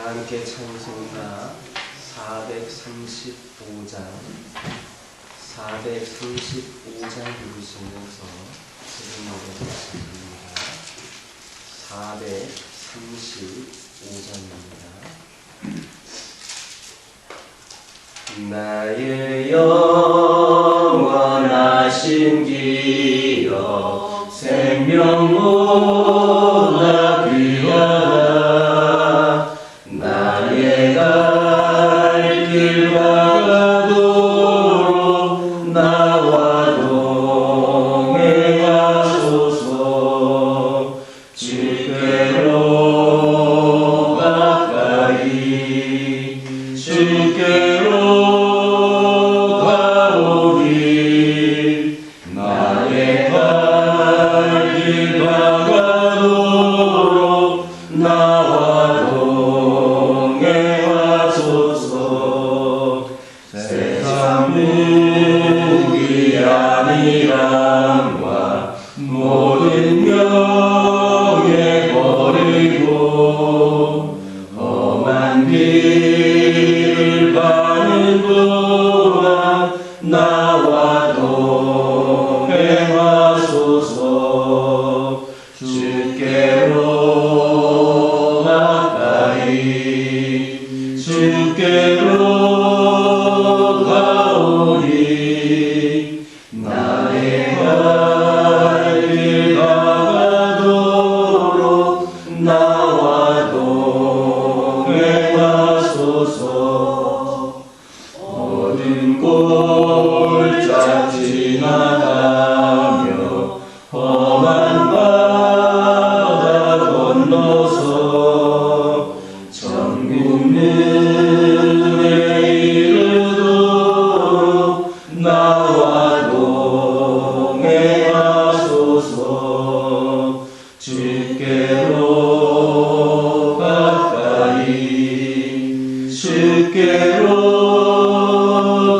함께 찬송가 435장 부르시면서 지금 노래를 시작합니다. 435장입니다. 나의 영원하신 기억 생명보다 귀하다. 나의 갈 길과 가도록 나와 동행하소서. 주께로 가까이 주께로 가오리. 나의 갈 길과 가도록 나와 동행하소서. 세상 무기 아니함과 모든 명예 버리고 험한 길을 가는 동안 나와 동행하소서. 주께로 가까이 주께로 가오리. 나의 갈 길 가도록 나와 동행하소서. 모든 골짜 지나가며 험한 바다 건너서 천국 눈에 이르도록 나와 동행하소서. 주께로 가까이 주께로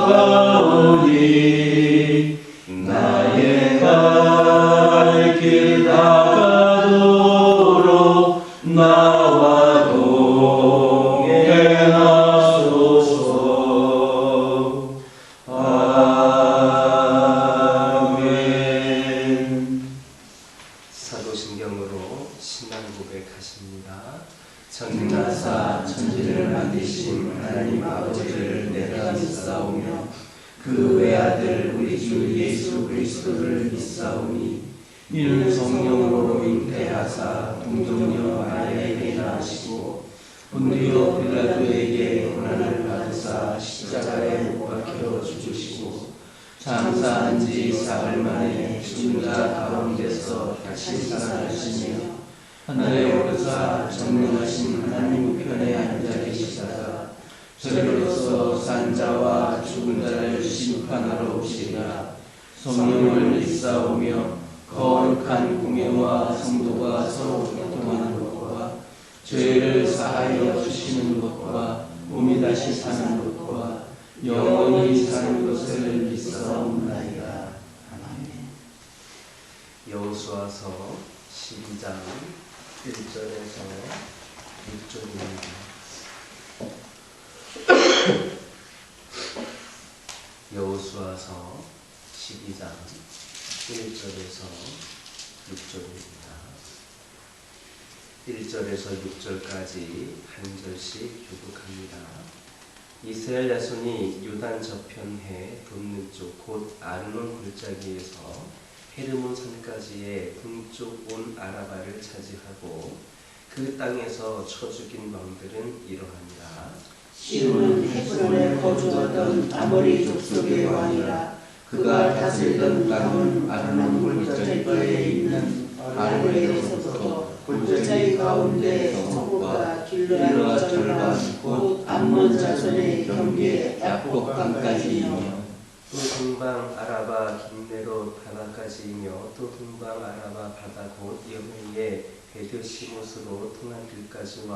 가오리. 나의 갈 길 다가도록 나와 동행하소서. 아멘. 사도신경으로 신앙 고백하십니다. 전능하사 천지를 만드신 하나님 아버지를 내가 믿사오며 그 외아들 우리 주 예수 그리스도를 믿사오니 이는 성령으로 잉태하사 동정녀 마리아에게 나시고 본디오 빌라도에게 고난을 받으사 십자가에 못 박혀 죽으시고 장사한 지 사흘 만에 죽은 자 가운데서 다시 살아나시며 하늘에 오르사 전능하신 하나님 우편에 앉아 계시다가 저리로서 산자와 죽은 자를 심판하러 오시리라. 성령을 믿사오며 거룩한 공예와 성도가 서로 교통하는 것과 죄를 사하여 주시는 것과 몸이 다시 사는 것과 영원히 사는 것을 믿사옵나이다. 아멘. 여호수아서 12장 1절에서 6절입니다. 여호수아서 12장 1절에서 6절입니다. 1절에서 6절까지 한 절씩 교독합니다. 이스라엘 자손이 요단 저편해 북쪽 곧 아르논 골짜기에서 헤르몬 산까지의 동쪽 온 아라바를 차지하고 그 땅에서 쳐 죽인 왕들은 이러합니다. 시므는 헤스론에 거주하던 아모리 족속의 왕이라. 그가 다스리던 땅은 아르논 골짜기에 있는 아르바에서부터 골짜기 가운데 성읍과 길르앗 절반 곧 암몬 자손의 경계 야복강까지이며 또 동방 아라바 긴네롯 바다까지이며 또 동방 아라바 바다 곧 여메의 베드시못으로 통한 길까지와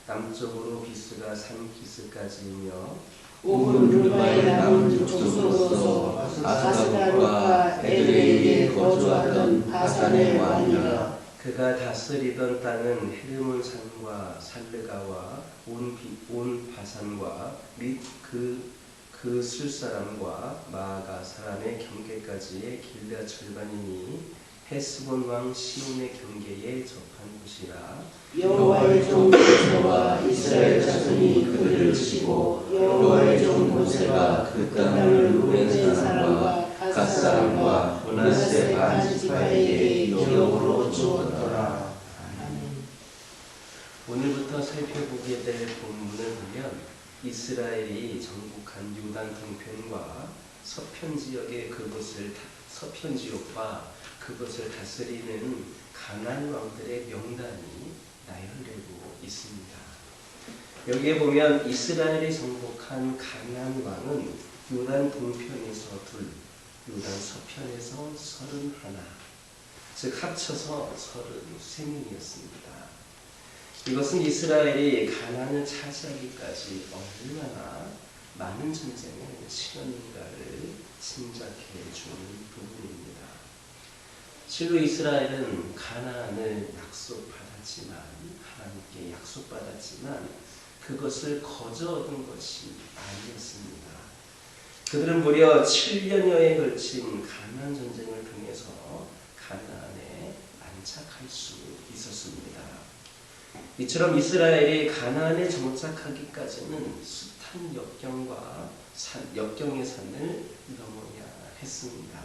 남쪽으로 비스가 산 기스까지이며 온 르바의 남은 족속으로서 아스다롯과 에드레이에 거주하던 바산의 왕이라. 그가 다스리던 땅은 헤르몬 산과 살르가와 온 바산과 및 그 술사람과 마아가 사람의 경계까지의 길르앗 절반이니 헤스본 왕 시온의 경계에 접한 곳이라. 여호와의 종 모세와 이스라엘 자손이 그들을 치고 여호와의 종 모세가 그 땅을 루벤 사람과 갓 사람과 므낫세 반 지파에게 기업으로 주었더라. 오늘부터 살펴보게 될 본문을 보면 이스라엘이 정복한 요단 동편과 서편 지역과 그것을 다스리는 가나안 왕들의 명단이 나열되고 있습니다. 여기에 보면 이스라엘이 정복한 가나안 왕은 요단 동편에서 2, 요단 서편에서 31, 즉 합쳐서 33명이었습니다. 이것은 이스라엘이 가나안을 차지하기까지 얼마나 많은 전쟁을 치렀는가를 짐작해 주는 부분입니다. 실로 이스라엘은 가나안을 하나님께 약속받았지만 그것을 거저 얻은 것이 아니었습니다. 그들은 무려 7년여에 걸친 가나안 전쟁을 통해서 가나안에 안착할 수 있었습니다. 이처럼 이스라엘이 가나안에 정착하기까지는 숱한 역경의 산을 넘어야 했습니다.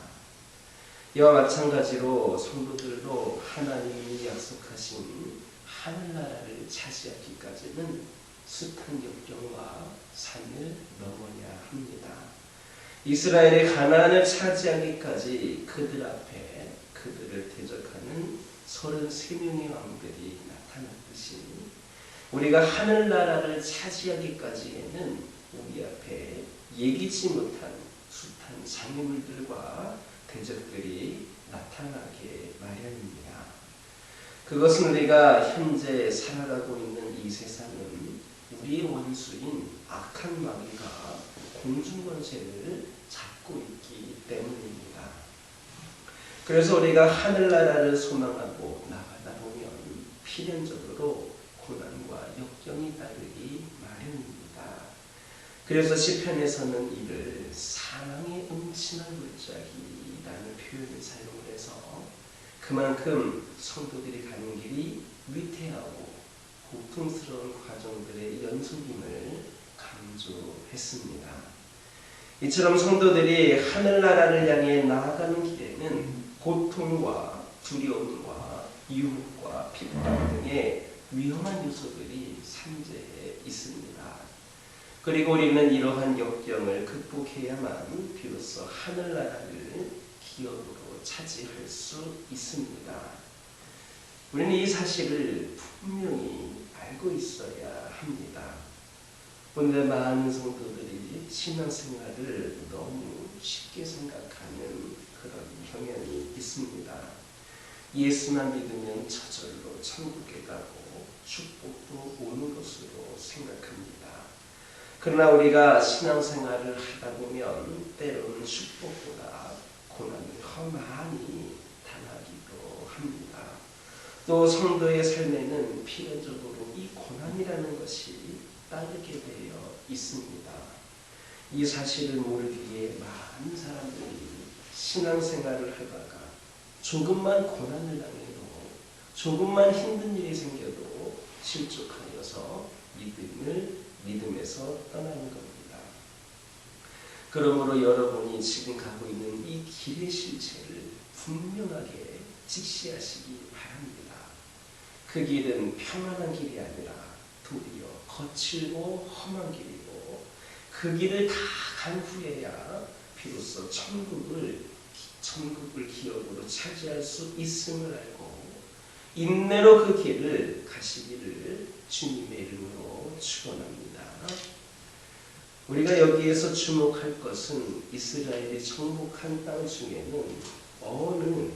이와 마찬가지로 성도들도 하나님이 약속하신 하늘나라를 차지하기까지는 숱한 역경과 산을 넘어야 합니다. 이스라엘이 가나안을 차지하기까지 그들 앞에 그들을 대적하는 33명의 왕들이 나타났듯이 우리가 하늘나라를 차지하기까지에는 우리 앞에 예기치 못한 숱한 장애물들과 대적들이 나타나게 마련입니다. 그것은 우리가 현재 살아가고 있는 이 세상은 우리의 원수인 악한 마귀가 공중권세를 잡고 있기 때문입니다. 그래서 우리가 하늘나라를 소망하고 나가다 보면 필연적으로 고난과 역경이 따르기 마련입니다. 그래서 시편에서는 이를 사랑의 음침한 골짜기라는 표현을 사용을 해서 그만큼 성도들이 가는 길이 위태하고 고통스러운 과정들의 연속임을 강조했습니다. 이처럼 성도들이 하늘나라를 향해 나아가는 길에는 고통과 두려움과 유혹과 핍박 등의 위험한 요소들이 산재해 있습니다. 그리고 우리는 이러한 역경을 극복해야만 비로소 하늘나라를 기업으로 차지할 수 있습니다. 우리는 이 사실을 분명히 알고 있어야 합니다. 오늘 많은 성도들이 신앙생활을 너무 쉽게 생각하는 그런 경향이 있습니다. 예수만 믿으면 저절로 천국에 가고 축복도 오는 것으로 생각합니다. 그러나 우리가 신앙생활을 하다 보면 때로는 축복보다 고난을 더 많이 당하기도 합니다. 또 성도의 삶에는 필연적으로 이 고난이라는 것이 따르게 되어 있습니다. 이 사실을 모르기에 많은 사람들이 신앙생활을 하다가 조금만 고난을 당해도 조금만 힘든 일이 생겨도 실족하여서 믿음에서 떠나는 겁니다. 그러므로 여러분이 지금 가고 있는 이 길의 실체를 분명하게 직시하시기 바랍니다. 그 길은 평안한 길이 아니라 도리어 거칠고 험한 길이고 그 길을 다 간 후에야 비로소 천국을 기업으로 차지할 수 있음을 알고 인내로 그 길을 가시기를 주님의 이름으로 축원합니다. 우리가 여기에서 주목할 것은 이스라엘이 정복한 땅 중에는 어떤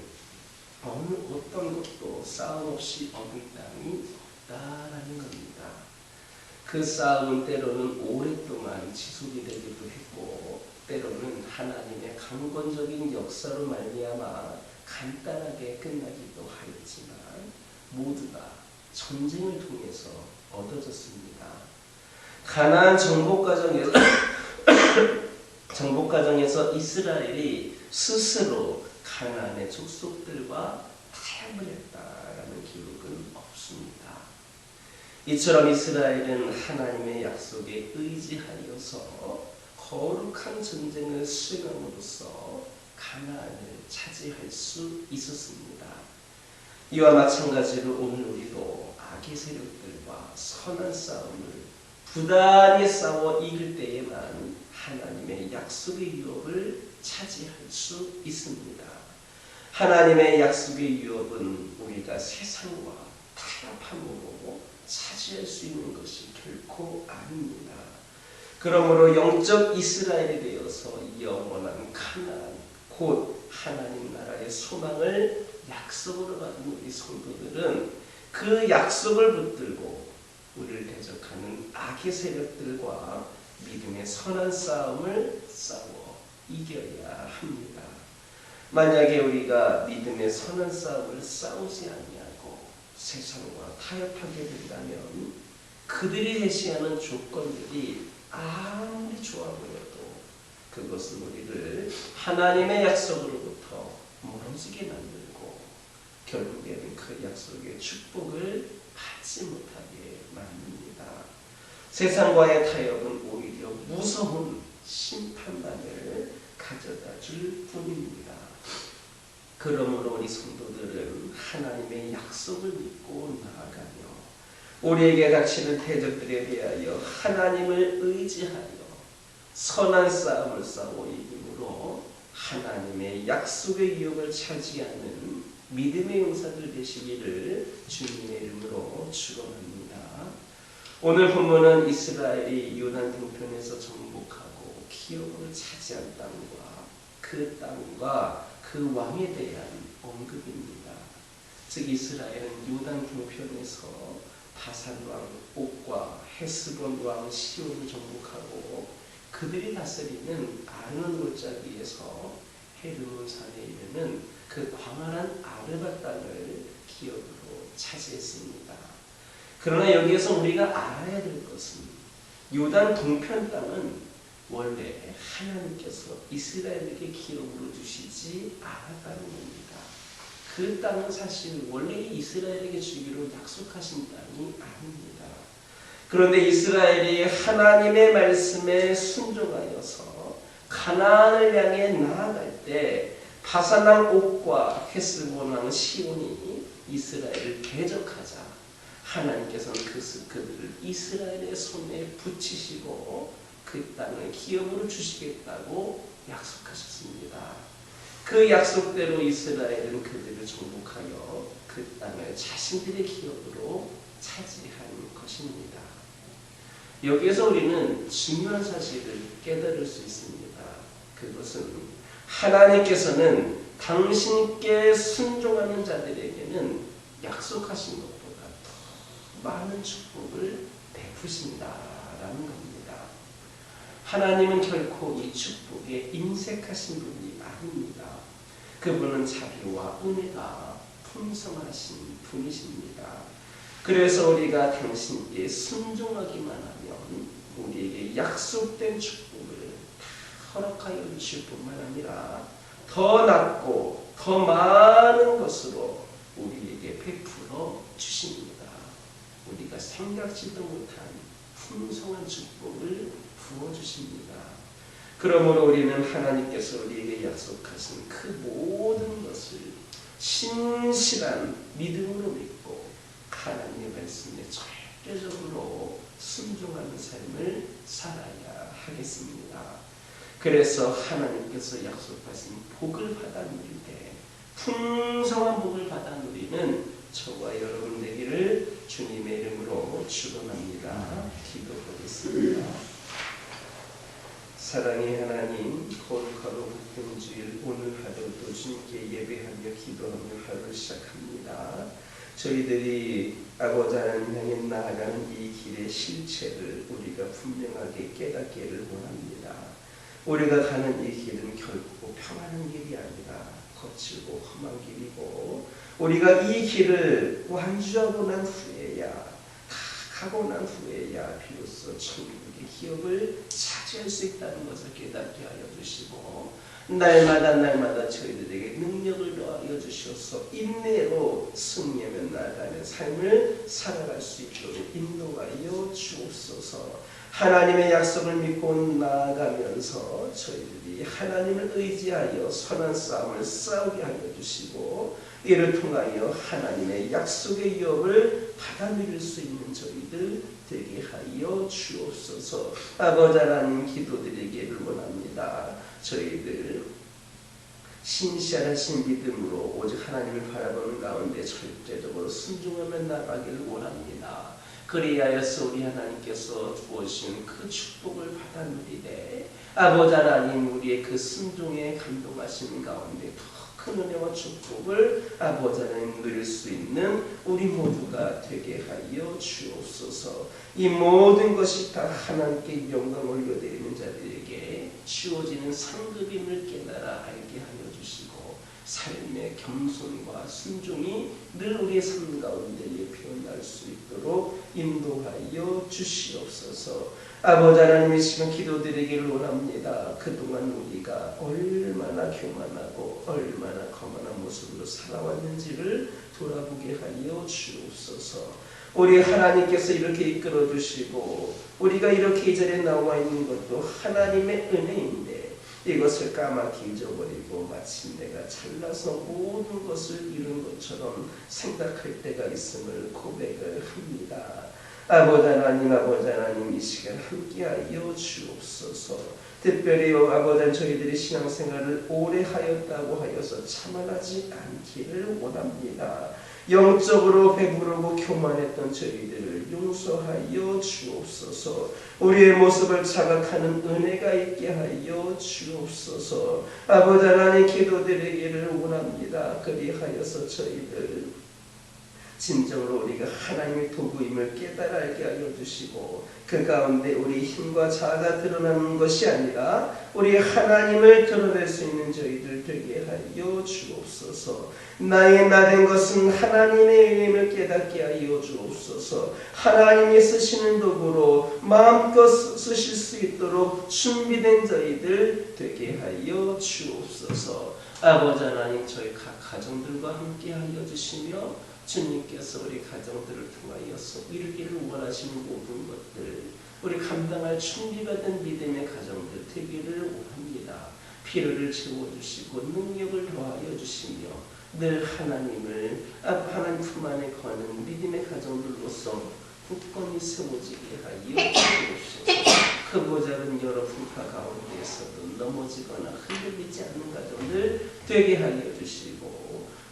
것도 싸움 없이 얻은 땅이 없다라는 겁니다. 그 싸움은 때로는 오랫동안 지속이 되기도 했고 때로는 하나님의 강권적인 역사로 말미암아 간단하게 끝나기도 하였지만 모두가 전쟁을 통해서 얻어졌습니다. 가나안 정복 과정에서 이스라엘이 스스로 가나안의 족속들과 타협을 했다라는 기록은 없습니다. 이처럼 이스라엘은 하나님의 약속에 의지하여서 거룩한 전쟁을 수행함으로써 가나안을 차지할 수 있었습니다. 이와 마찬가지로 오늘 우리도 악의 세력들과 선한 싸움을 부단히 싸워 이길 때에만 하나님의 약속의 유업을 차지할 수 있습니다. 하나님의 약속의 유업은 우리가 세상과 타협함으로 차지할 수 있는 것이 결코 아닙니다. 그러므로 영적 이스라엘이 되어서 영원한 가나안, 곧 하나님 나라의 소망을 약속으로 받은 우리 성도들은 그 약속을 붙들고 우리를 대적하는 악의 세력들과 믿음의 선한 싸움을 싸워 이겨야 합니다. 만약에 우리가 믿음의 선한 싸움을 싸우지 아니하고 세상과 타협하게 된다면 그들이 제시하는 조건들이 아무리 좋아 보여도 그것은 우리를 하나님의 약속으로부터 멀어지게 만들고 결국에는 그 약속의 축복을 받지 못하게 만듭니다. 세상과의 타협은 오히려 무서운 심판만을 가져다 줄 뿐입니다. 그러므로 우리 성도들은 하나님의 약속을 믿고 나아가며 우리에게 닥치는 대적들에 대하여 하나님을 의지하여 선한 싸움을 싸워 이김으로 하나님의 약속의 유업을 차지하는 믿음의 용사들 되시기를 주님의 이름으로 축원합니다. 오늘 본문은 이스라엘이 요단 동편에서 정복하고 기업을 차지한 땅과 그 왕에 대한 언급입니다. 즉 이스라엘은 요단 동편에서 바산 왕 옥과 헤스본 왕 시온을 정복하고 그들이 다스리는 아르논 골짜기에서 헤르몬 산에 이르는 그 광활한 아르바 땅을 기업으로 차지했습니다. 그러나 여기에서 우리가 알아야 될 것은 요단 동편 땅은 원래 하나님께서 이스라엘에게 기업으로 주시지 않았다는 겁니다. 그 땅은 사실 원래 이스라엘에게 주기로 약속하신 땅이 아닙니다. 그런데 이스라엘이 하나님의 말씀에 순종하여서 가나안을 향해 나아갈 때 바산 왕 옥과 헤스본 왕 시온이 이스라엘을 대적하자 하나님께서는 그들을 이스라엘의 손에 붙이시고 그 땅을 기업으로 주시겠다고 약속하셨습니다. 그 약속대로 이스라엘은 그들을 정복하여 그 땅을 자신들의 기업으로 차지한 것입니다. 여기에서 우리는 중요한 사실을 깨달을 수 있습니다. 그것은 하나님께서는 당신께 순종하는 자들에게는 약속하신 것보다 더 많은 축복을 베푸신다라는 겁니다. 하나님은 결코 이 축복에 인색하신 분이 아닙니다. 그분은 자비와 은혜가 풍성하신 분이십니다. 그래서 우리가 당신께 순종하기만 하면 우리에게 약속된 축복을 허락하여 주실 뿐만 아니라 더 낫고 더 많은 것으로 우리에게 베풀어 주십니다. 우리가 생각지도 못한 풍성한 축복을 부어주십니다. 그러므로 우리는 하나님께서 우리에게 약속하신 그 모든 것을 신실한 믿음으로 믿고 하나님의 말씀에 절대적으로 순종하는 삶을 살아야 하겠습니다. 그래서 하나님께서 약속하신 복을 받아 누릴 때 풍성한 복을 받아 누리는 저와 여러분 되기를 주님의 이름으로 축원합니다. 기도하겠습니다. 사랑의 하나님, 거룩하고 복된 주일 오늘 하루도 주님께 예배하며 기도하며 하루를 시작합니다. 저희들이 아버지 하나님 향해 나아가는 이 길의 실체를 우리가 분명하게 깨닫기를 원합니다. 우리가 가는 이 길은 결코 평안한 길이 아니라 거칠고 험한 길이고 우리가 이 길을 완주하고 난 후에야 다 가고 난 후에야 비로소 천국의 기업을 차지할 수 있다는 것을 깨닫게 하여 주시고 날마다 저희들에게 능력을 더하여 주셔서 인내로 승리하며 나아가는 삶을 살아갈 수 있도록 인도하여 주옵소서. 하나님의 약속을 믿고 나아가면서 저희들이 하나님을 의지하여 선한 싸움을 싸우게 하여 주시고 이를 통하여 하나님의 약속의 유업을 받아 누릴 수 있는 저희들 되게 하여 주옵소서. 아버지 하나님 기도드리기를 원합니다. 저희들 신실하신 믿음으로 오직 하나님을 바라보는 가운데 절대적으로 순종하며 나가기를 원합니다. 그리하여서 우리 하나님께서 주어주신 그 축복을 받아 누리되 아버지 하나님 우리의 그 순종에 감동하시는 가운데 더 큰 은혜와 축복을 아버지 하나님 누릴 수 있는 우리 모두가 되게 하여 주옵소서. 이 모든 것이 다 하나님께 영광 올려드리는 자들에게 주어지는 상급임을 깨달아 알게 하여 주시고 삶의 겸손과 순종이 늘 우리의 삶 가운데 표현할 수 있도록 인도하여 주시옵소서. 아버지 하나님 이 시간 기도드리기를 원합니다. 그동안 우리가 얼마나 교만하고 얼마나 거만한 모습으로 살아왔는지를 돌아보게 하여 주옵소서. 우리 하나님께서 이렇게 이끌어 주시고 우리가 이렇게 이 자리에 나와 있는 것도 하나님의 은혜인데 이것을 까맣게 잊어버리고 마치 내가 잘나서 모든 것을 이룬 것처럼 생각할 때가 있음을 고백을 합니다. 아버지 하나님 이 시간 함께하여 주옵소서. 특별히 아버지 저희들이 신앙생활을 오래 하였다고 하여서 자만하지 않기를 원합니다. 영적으로 배부르고 교만했던 저희들을 용서하여 주옵소서. 우리의 모습을 자각하는 은혜가 있게 하여 주옵소서. 아버지 하나님 기도드리기를 원합니다. 그리하여서 저희들 진정으로 우리가 하나님의 도구임을 깨달아 알게 하여 주시고 그 가운데 우리 힘과 자아가 드러나는 것이 아니라 우리 하나님을 드러낼 수 있는 저희들 되게 하여 주옵소서. 나의 나된 것은 하나님의 은혜임을 깨닫게 하여 주옵소서. 하나님이 쓰시는 도구로 마음껏 쓰실 수 있도록 준비된 저희들 되게 하여 주옵소서. 아버지 하나님 저희 각 가정들과 함께 하여 주시며 주님께서 우리 가정들을 통하여서 이루기를 원하시는 모든 것들 우리 감당할 준비받은 믿음의 가정들 되기를 원합니다. 필요를 채워주시고 능력을 더하여 주시며 늘 하나님을 하나님 품 안에 거하는 믿음의 가정들로서 굳건히 세워지게 하여 주옵소서. 크고 작은 여러 풍파 가운데에서도 넘어지거나 흔들리지 않는 가정들 되게 하여 주시고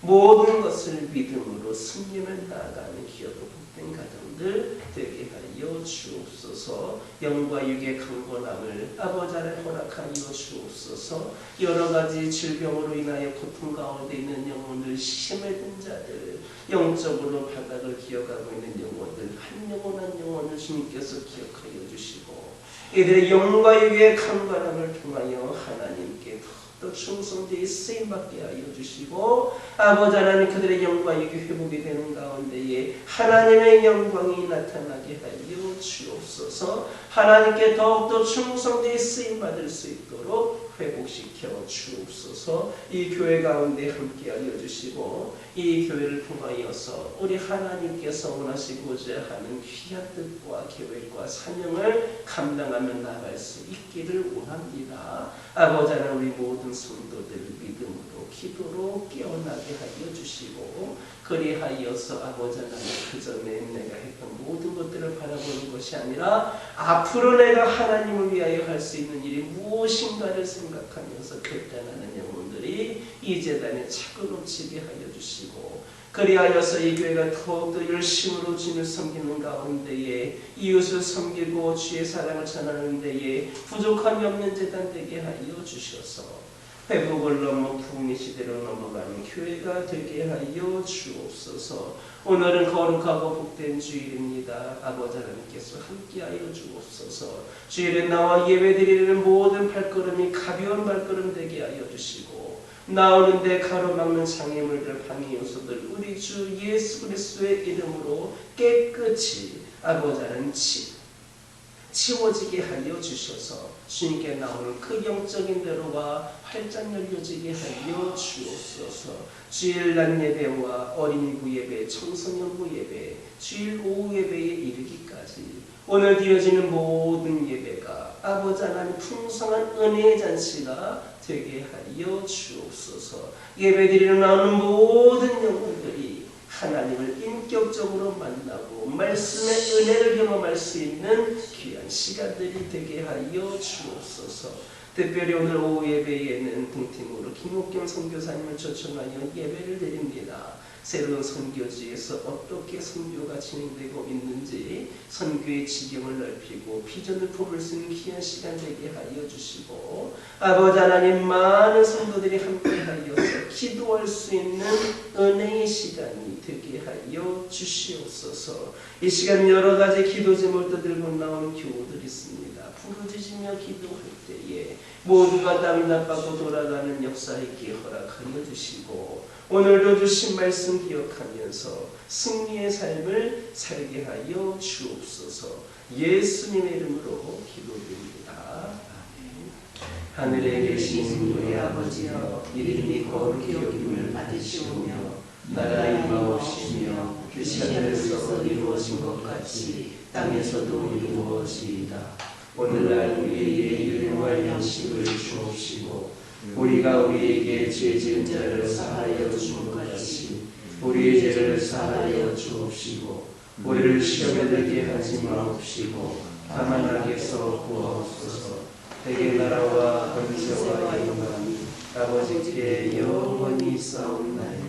모든 것을 믿음으로 승리를 나아가는 기업으로 복된 가정들 되게 하여 주옵소서. 영과 육의 강건함을 아버지 안에 허락하여 주옵소서. 여러 가지 질병으로 인하여 고통 가운데 있는 영혼들 심에 든 자들 영적으로 바닥을 기어가고 있는 영혼들 한 영혼 한 영혼을 주님께서 기억하여 주시고 이들의 영과 육의 강건함을 통하여 하나님께 또 충성되이 쓰임받게 하여 주시고 아버지 하나님 그들의 영과 육이 회복이 되는 가운데에 하나님의 영광이 나타나게 하여 주옵소서. 하나님께 더욱더 충성되이 쓰임받을 수 있도록 회복시켜 주옵소서. 이 교회 가운데 함께 하여 주시고 이 교회를 통하여서 우리 하나님께서 원하시고자 하는 귀한 뜻과 계획과 사명을 감당하며 나아갈 수 있기를 원합니다. 아버지 하나님 우리 모든 성도들 믿음으로 기도로 깨어나게 하여 주시고 그리하여서 아버지 하나님 그전에 내가 했던 모든 것들을 바라보는 것이 아니라 앞으로 내가 하나님을 위하여 할 수 있는 일이 무엇인가를 생각하면서 결단하는 영혼들이 이 재단에 차근넘치게 하여 주시고 그리하여서 이 교회가 더욱더 열심으로 주님을 섬기는 가운데에 이웃을 섬기고 주의 사랑을 전하는 데에 부족함이 없는 재단 되게 하여 주셔서 회복을 넘어 부흥의 시대로 넘어가는 교회가 되게 하여 주옵소서. 오늘은 거룩하고 복된 주일입니다. 아버지 하나님께서 함께하여 주옵소서. 주일에 나와 예배드리는 모든 발걸음이 가벼운 발걸음 되게 하여 주시고 나오는데 가로막는 장애물들 방해 요소들 우리 주 예수 그리스도의 이름으로 깨끗이 아버지 하나님 치워지게 하여 주셔서 주님께 나오는 그 영적인 대로가 활짝 열려지게 하여 주옵소서. 주일 낮 예배와 어린이부 예배, 청소년부 예배, 주일 오후 예배에 이르기까지 오늘 드려지는 모든 예배가 아버지 하나님 풍성한 은혜의 잔치가 되게 하여 주옵소서. 예배드리러 나오는 모든 영혼들이 하나님을 인격적으로 만나고 말씀의 은혜를 경험할 수 있는 귀한 시간들이 되게 하여 주옵소서. 특별히 오늘 오후 예배에는 등팀으로 김옥경 선교사님을 초청하여 예배를 드립니다. 새로운 선교지에서 어떻게 선교가 진행되고 있는지 선교의 지경을 넓히고 비전을 품을 수 있는 귀한 시간 되게 하여 주시고 아버지 하나님 많은 성도들이 함께하여서 기도할 수 있는 은혜의 시간이 되게 하여 주시옵소서. 이 시간 여러 가지 기도 제목을 들고 나오는 교우들이 있습니다. 부르짖으며 기도할 때에 모두가 답답하고 돌아가는 역사 있게 허락하여 주시고 오늘도 주신 말씀 기억하면서 승리의 삶을 살게 하여 주옵소서. 예수님의 이름으로 기도드립니다. 하늘에 계신 우리 아버지여 이름이 거룩히 여김을 받으시오며 나라의 임하옵시며 뜻이 하늘에서 이루어진 것 같이 땅에서도 이루어지이다. 오늘날 우리에게 일용할 양식을 주옵시고 우리가 우리에게 죄 지은 자를 사하여 준 것 같이 우리의 죄를 사하여 주옵시고 우리를 시험에 들게 하지 마옵시고 다만 악에서 구하옵소서. 대개 나라와 권세와 영광이 아버지께 영원히 있사옵나이다.